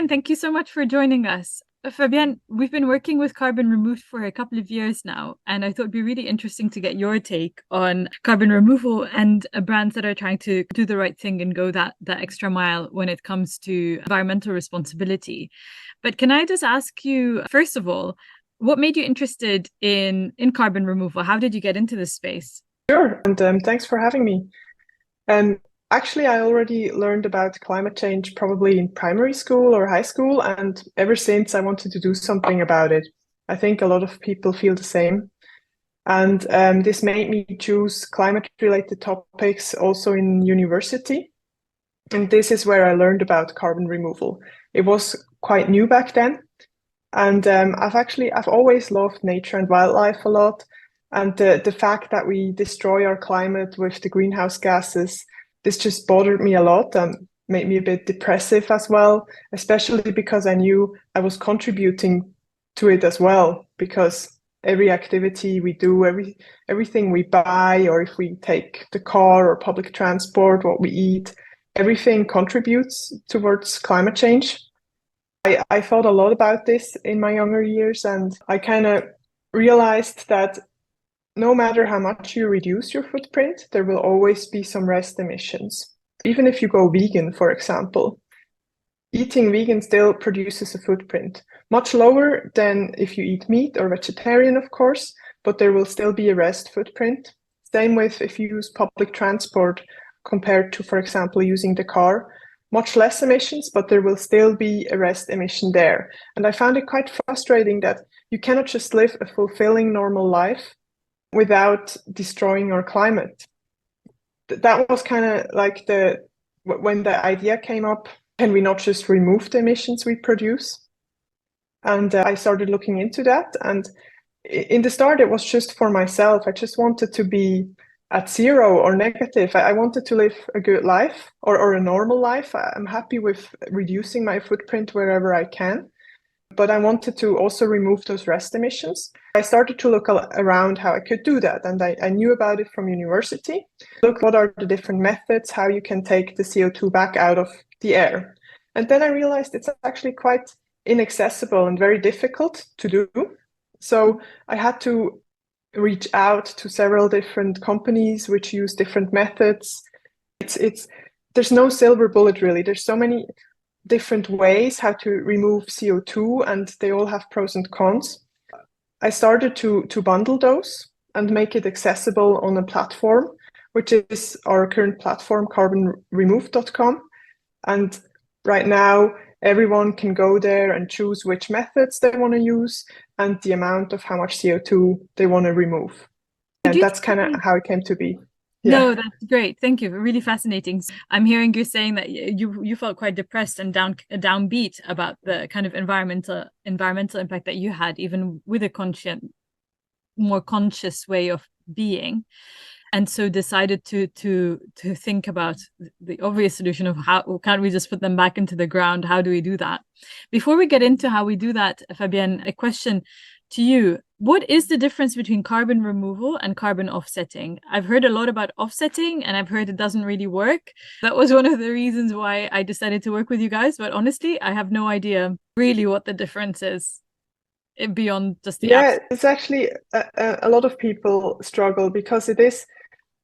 Fabienne, thank you so much for joining us. Fabienne, we've been working with carbon removed for a couple of years now, and I thought it'd be really interesting to get your take on carbon removal and brands that are trying to do the right thing and go that extra mile when it comes to environmental responsibility. But can I just ask you, first of all, what made you interested in carbon removal? How did you get into this space? Sure, and thanks for having me. Um, Actually, I already learned about climate change probably in primary school or high school, and ever since I wanted to do something about it. I think a lot of people feel the same. And this made me choose climate-related topics also in university. And this is where I learned about carbon removal. It was quite new back then. And I've always loved nature and wildlife a lot. And the fact that we destroy our climate with the greenhouse gases, this just bothered me a lot and made me a bit depressive as well, especially because I knew I was contributing to it as well, because every activity we do, everything we buy, or if we take the car or public transport, what we eat, everything contributes towards climate change. I thought a lot about this in my younger years, and I kind of realized that no matter how much you reduce your footprint, there will always be some rest emissions. Even if you go vegan, for example, eating vegan still produces a footprint, much lower than if you eat meat or vegetarian, of course, but there will still be a rest footprint. Same with if you use public transport compared to, for example, using the car. Much less emissions, but there will still be a rest emission there. And I found it quite frustrating that you cannot just live a fulfilling normal life without destroying our climate. That was kind of like when the idea came up, can we not just remove the emissions we produce? And I started looking into that. And in the start, it was just for myself. I just wanted to be at zero or negative. I wanted to live a good life or a normal life. I'm happy with reducing my footprint wherever I can. But I wanted to also remove those rest emissions. I started to look around how I could do that. And I knew about it from university. Look, what are the different methods, how you can take the CO2 back out of the air. And then I realized it's actually quite inaccessible and very difficult to do. So I had to reach out to several different companies which use different methods. It's there's no silver bullet really. There's so many different ways how to remove CO2, and they all have pros and cons. I started to bundle those and make it accessible on a platform, which is our current platform, carbonremove.com. And right now, everyone can go there and choose which methods they want to use and the amount of how much CO2 they want to remove. Could And you that's tell kind of me? how it came to be. Yeah. No, that's great. Thank you. Really fascinating. I'm hearing you saying that you felt quite depressed and downbeat about the kind of environmental impact that you had, even with a more conscious way of being, and so decided to think about the obvious solution of how can't we just put them back into the ground? How do we do that? Before we get into how we do that, Fabienne, a question to you. What is the difference between carbon removal and carbon offsetting? I've heard a lot about offsetting and I've heard it doesn't really work. That was one of the reasons why I decided to work with you guys. But honestly, I have no idea really what the difference is beyond just the apps. Yeah, it's actually a lot of people struggle because it is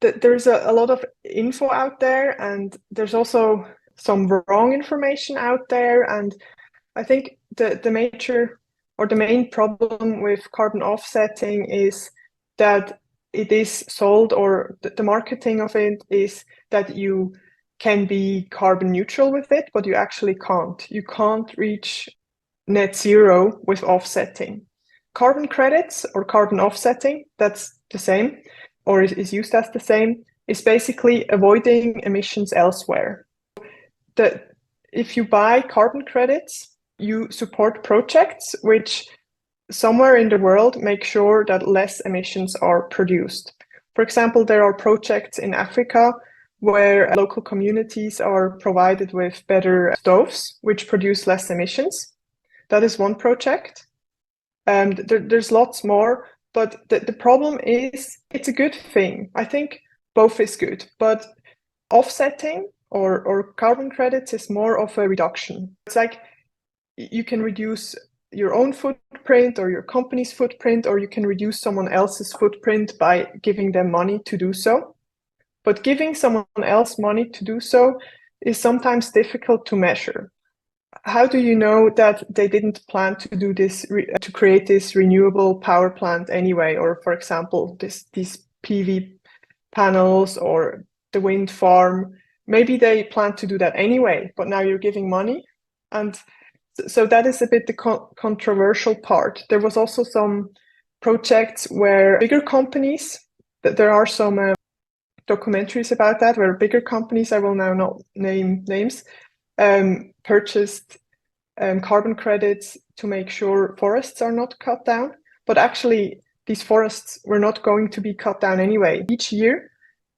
that there's a lot of info out there, and there's also some wrong information out there. And I think the major or the main problem with carbon offsetting is that it is sold, or the marketing of it is that you can be carbon neutral with it, but you actually can't. You can't reach net zero with offsetting. Carbon credits or carbon offsetting, that's the same, or is used as the same, is basically avoiding emissions elsewhere. That if you buy carbon credits, you support projects which somewhere in the world make sure that less emissions are produced. For example, there are projects in Africa where local communities are provided with better stoves, which produce less emissions. That is one project. And there's lots more, but the problem is it's a good thing. I think both is good, but offsetting or carbon credits is more of a reduction. It's like you can reduce your own footprint or your company's footprint, or you can reduce someone else's footprint by giving them money to do so. But giving someone else money to do so is sometimes difficult to measure. How do you know that they didn't plan to do this, to create this renewable power plant anyway? Or, for example, these PV panels or the wind farm, maybe they plan to do that anyway, but now you're giving money. And so that is a bit the controversial part. There was also some projects where bigger companies, that there are some documentaries about that, where bigger companies, I will now not name names, purchased carbon credits to make sure forests are not cut down. But actually, these forests were not going to be cut down anyway. Each year,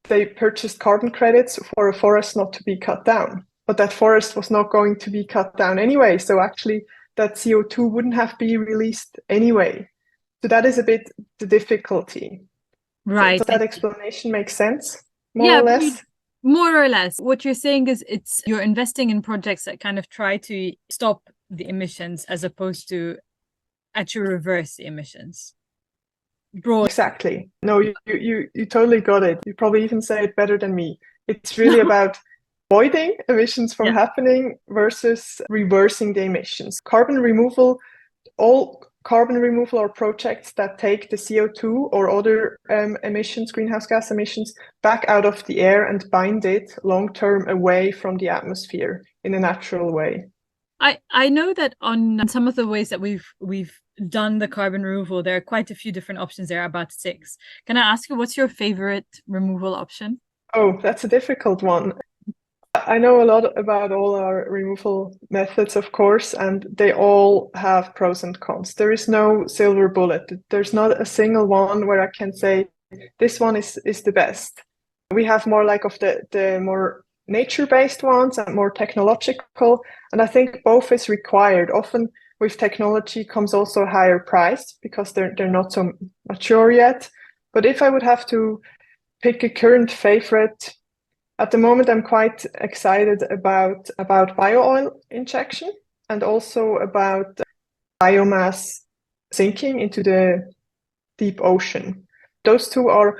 they purchased carbon credits for a forest not to be cut down. But that forest was not going to be cut down anyway. So actually, that CO2 wouldn't have been released anyway. So that is a bit the difficulty. Right. Does that explanation make sense, more or less? More or less. What you're saying is you're investing in projects that kind of try to stop the emissions as opposed to actually reverse the emissions. Broad. Exactly. No, you totally got it. You probably even say it better than me. It's really about avoiding emissions from happening versus reversing the emissions. All carbon removal are projects that take the CO2 or other emissions, greenhouse gas emissions, back out of the air and bind it long-term away from the atmosphere in a natural way. I know that on some of the ways that we've done the carbon removal, there are quite a few different options. There are about 6. Can I ask you, what's your favorite removal option? Oh, that's a difficult one. I know a lot about all our removal methods, of course, and they all have pros and cons. There is no silver bullet. There's not a single one where I can say this one is the best. We have more like of the more nature-based ones and more technological, and I think both is required. Often with technology comes also a higher price because they're not so mature yet. But if I would have to pick a current favorite, at the moment I'm quite excited about bio-oil injection and also about biomass sinking into the deep ocean. Those two are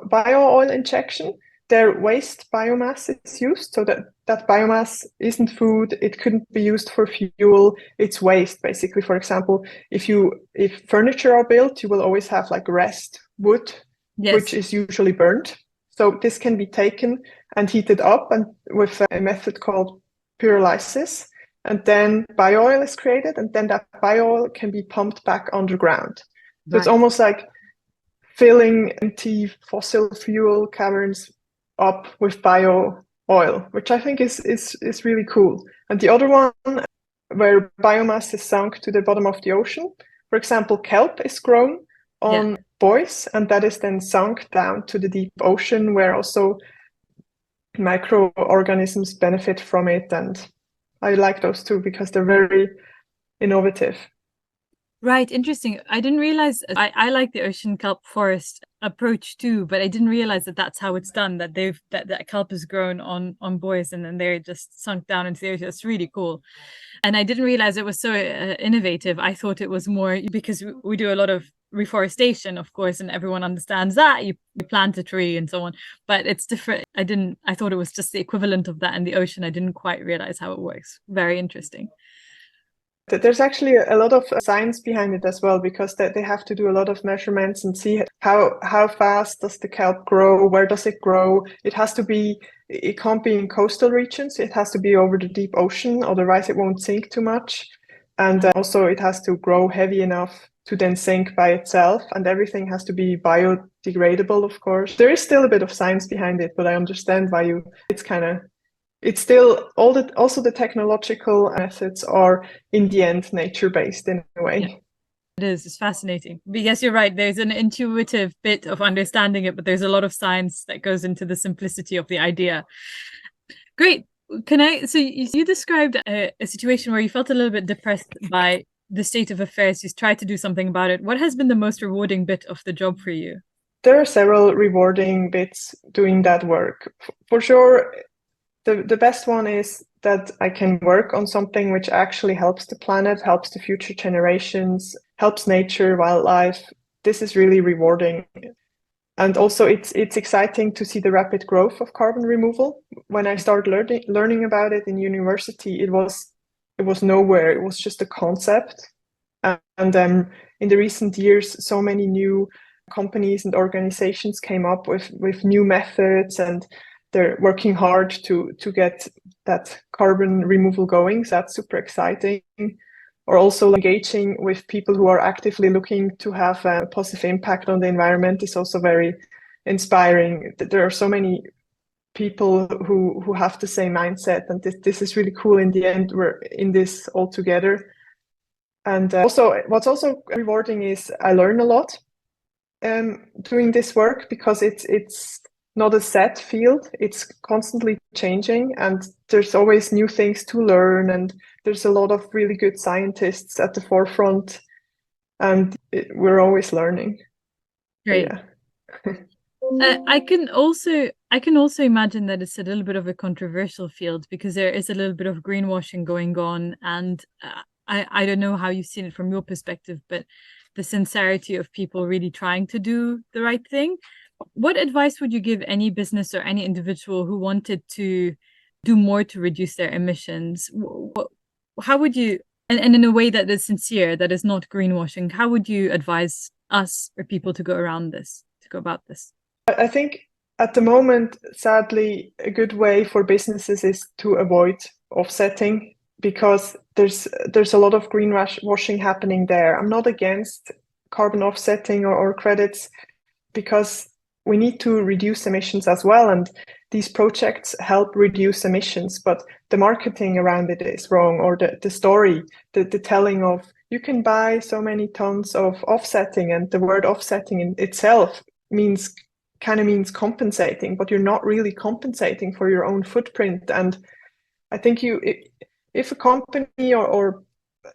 bio-oil injection. Their waste biomass is used, so that biomass isn't food. It couldn't be used for fuel. It's waste, basically. For example, if furniture are built, you will always have like rest wood, which is usually burned. So this can be taken and heated up and with a method called pyrolysis. And then bio-oil is created, and then that bio-oil can be pumped back underground. So it's almost like filling empty fossil fuel caverns up with bio-oil, which I think is really cool. And the other one, where biomass is sunk to the bottom of the ocean, for example, kelp is grown on buoys, and that is then sunk down to the deep ocean, where also microorganisms benefit from it. And I like those two because they're very innovative. Right, interesting. I didn't realize I like the ocean kelp forest approach too, but I didn't realize that that's how it's done. That that kelp is grown on buoys and then they're just sunk down into the ocean. It's really cool, and I didn't realize it was so innovative. I thought it was more because we do a lot of reforestation, of course, and everyone understands that you plant a tree and so on. But it's different. I thought it was just the equivalent of that in the ocean. I didn't quite realize how it works. Very interesting. There's actually a lot of science behind it as well, because they have to do a lot of measurements and see how fast does the kelp grow, where does it grow. It can't be in coastal regions, it has to be over the deep ocean, otherwise it won't sink too much. And also it has to grow heavy enough to then sink by itself, and everything has to be biodegradable, of course. There is still a bit of science behind it, but I understand why it's still also the technological methods are in the end nature-based in a way. Yeah, it is. It's fascinating. But yes, you're right. There's an intuitive bit of understanding it, but there's a lot of science that goes into the simplicity of the idea. Great. So you described a situation where you felt a little bit depressed by the state of affairs. You tried to do something about it. What has been the most rewarding bit of the job for you? There are several rewarding bits doing that work. For sure, the best one is that I can work on something which actually helps the planet, helps the future generations, helps nature, wildlife. This is really rewarding. And also it's exciting to see the rapid growth of carbon removal. When I started learning about it in university, it was nowhere. It was just a concept. And in the recent years, so many new companies and organizations came up with new methods, and they're working hard to get that carbon removal going. So that's super exciting. Or also engaging with people who are actively looking to have a positive impact on the environment is also very inspiring. There are so many people who have the same mindset, and this is really cool. In the end, we're in this all together. And also, what's also rewarding is I learn a lot doing this work, because it's not a set field. It's constantly changing, and there's always new things to learn, and there's a lot of really good scientists at the forefront, and we're always learning. Great. Yeah. I can also imagine that it's a little bit of a controversial field, because there is a little bit of greenwashing going on, and I don't know how you've seen it from your perspective, but the sincerity of people really trying to do the right thing. What advice would you give any business or any individual who wanted to do more to reduce their emissions? How would you, and in a way that is sincere, that is not greenwashing, how would you advise us or people to go around this, to go about this? I think at the moment, sadly, a good way for businesses is to avoid offsetting, because there's a lot of greenwashing happening there. I'm not against carbon offsetting or credits, because we need to reduce emissions as well, and these projects help reduce emissions, but the marketing around it is wrong, or the story, the telling of you can buy so many tons of offsetting, and the word offsetting in itself kind of means compensating, but you're not really compensating for your own footprint. And I think if a company or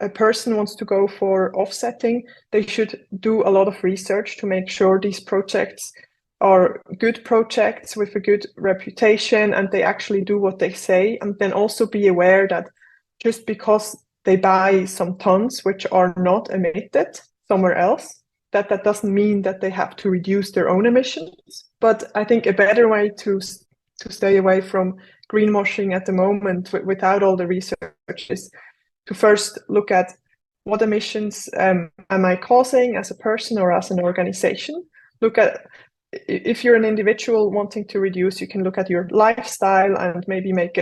a person wants to go for offsetting, they should do a lot of research to make sure these projects are good projects with a good reputation, and they actually do what they say. And then also be aware that just because they buy some tons which are not emitted somewhere else, that doesn't mean that they have to reduce their own emissions. But I think a better way to stay away from greenwashing at the moment without all the research is to first look at what emissions am I causing as a person or as an organization. Look at, if you're an individual wanting to reduce, you can look at your lifestyle and maybe make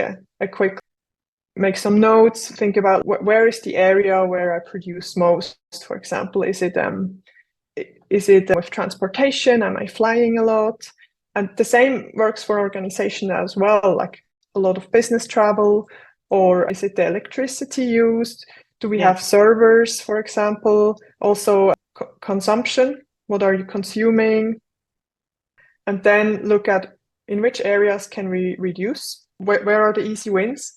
make some notes, think about where is the area where I produce most, for example. Is it with transportation? Am I flying a lot? And the same works for organization as well, like a lot of business travel, or is it the electricity used? Do we have servers, for example? Also consumption, what are you consuming? And then look at in which areas can we reduce? Where are the easy wins?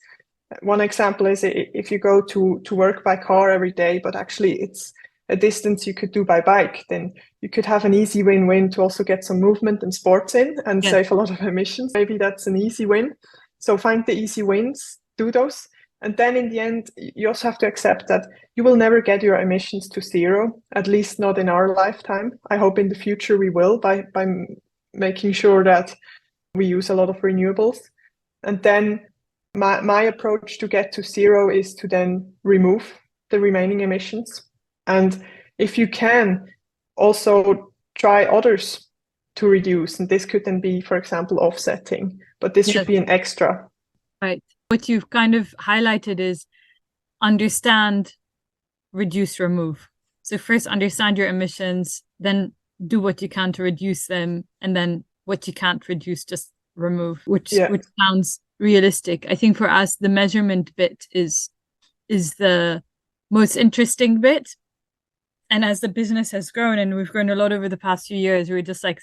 One example is if you go to work by car every day, but actually it's a distance you could do by bike, then you could have an easy win-win to also get some movement and sports in and save a lot of emissions. Maybe that's an easy win. So find the easy wins, do those. And then in the end, you also have to accept that you will never get your emissions to zero, at least not in our lifetime. I hope in the future we will, by making sure that we use a lot of renewables. And then my approach to get to zero is to then remove the remaining emissions. And if you can, also try others to reduce. And this could then be, for example, offsetting, but this should be an extra. Right. What you've kind of highlighted is understand, reduce, remove. So first understand your emissions, then do what you can to reduce them, and then what you can't reduce, just remove, which sounds realistic. I think for us, the measurement bit is the most interesting bit. And as the business has grown, and we've grown a lot over the past few years, we're just like,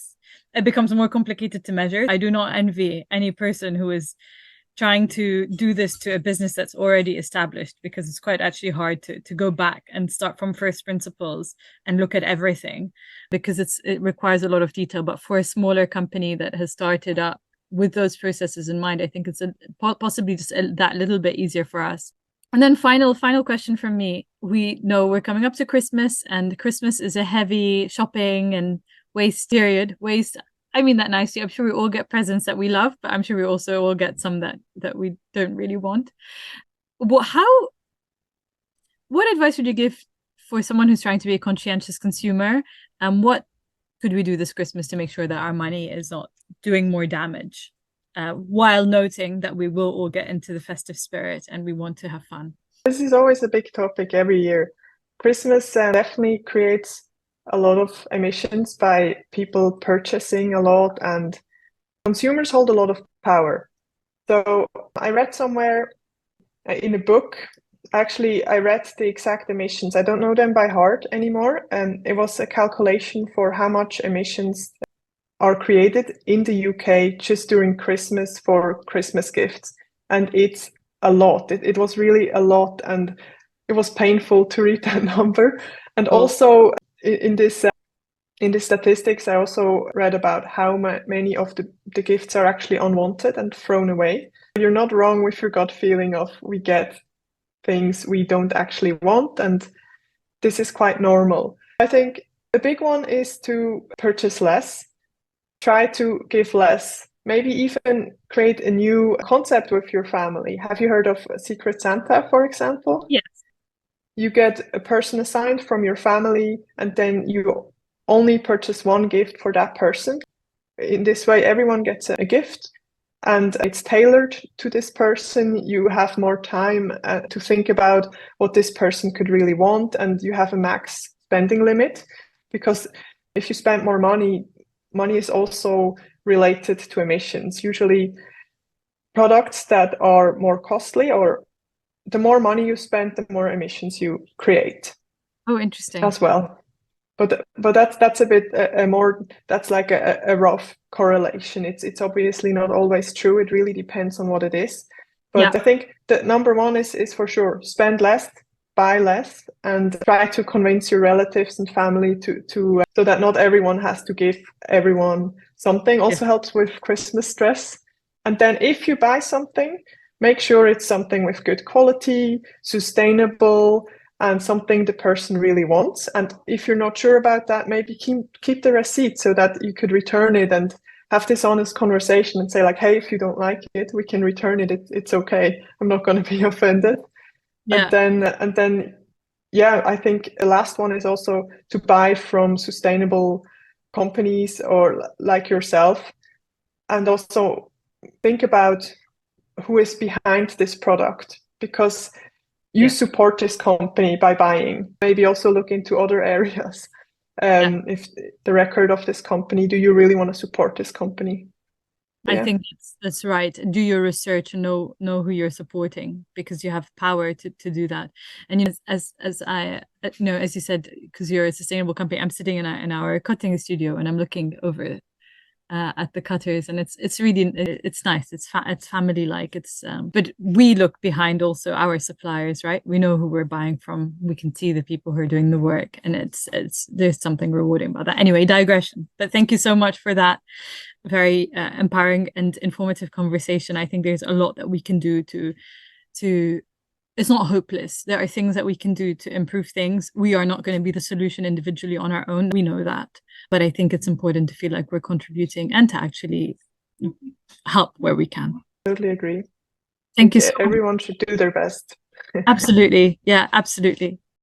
it becomes more complicated to measure. I do not envy any person who is trying to do this to a business that's already established, because it's quite actually hard to go back and start from first principles and look at everything, because it requires a lot of detail. But for a smaller company that has started up with those processes in mind, I think it's possibly just that little bit easier for us. And then final question from me. We know we're coming up to Christmas, and Christmas is a heavy shopping and waste period. Waste, I mean that nicely. I'm sure we all get presents that we love, but I'm sure we also all get some that we don't really want. What advice would you give for someone who's trying to be a conscientious consumer? And what could we do this Christmas to make sure that our money is not doing more damage, while noting that we will all get into the festive spirit and we want to have fun? This is always a big topic every year. Christmas definitely creates a lot of emissions by people purchasing a lot, and consumers hold a lot of power. So I read somewhere in a book, actually, I read the exact emissions. I don't know them by heart anymore. And it was a calculation for how much emissions are created in the UK just during Christmas for Christmas gifts. And it's a lot. It was really a lot. And it was painful to read that number. And also in this statistics, I also read about how many of the gifts are actually unwanted and thrown away. You're not wrong with your gut feeling of we get things we don't actually want, and this is quite normal. I think the big one is to purchase less, try to give less, maybe even create a new concept with your family. Have you heard of Secret Santa, for example? Yes. You get a person assigned from your family, and then you only purchase one gift for that person. In this way, everyone gets a gift, and it's tailored to this person. You have more time to think about what this person could really want, and you have a max spending limit, because if you spend more money is also related to emissions. Usually products that are more costly, or the more money you spend, the more emissions you create. Oh, interesting. As well. But that's a bit more, that's like a rough correlation. It's obviously not always true. It really depends on what it is. But yeah. I think that number one is for sure, spend less, buy less, and try to convince your relatives and family to so that not everyone has to give everyone something. Also helps with Christmas stress. And then if you buy something, make sure it's something with good quality, sustainable, and something the person really wants. And if you're not sure about that, maybe keep the receipt so that you could return it and have this honest conversation and say like, hey, if you don't like it, we can return it. It's okay. I'm not going to be offended. Yeah. And then, yeah, I think the last one is also to buy from sustainable companies or like yourself. And also think about who is behind this product, because you support this company by buying. Maybe also look into other areas. If the record of this company, do you really want to support this company? I think that's right. Do your research and know who you're supporting, because you have power to do that. And you know, as I know, as you said, because you're a sustainable company, I'm sitting in our cutting studio and I'm looking over at the cutters, and it's really it's nice. It's family like. It's but we look behind also our suppliers, right? We know who we're buying from. We can see the people who are doing the work, and it's there's something rewarding about that. Anyway, digression. But thank you so much for that very empowering and informative conversation. I think there's a lot that we can do to it's not hopeless. There are things that we can do to improve things. We are not going to be the solution individually on our own. We know that. But I think it's important to feel like we're contributing and to actually help where we can. Totally agree. Thank you so much. Everyone should do their best. Absolutely. Yeah, absolutely.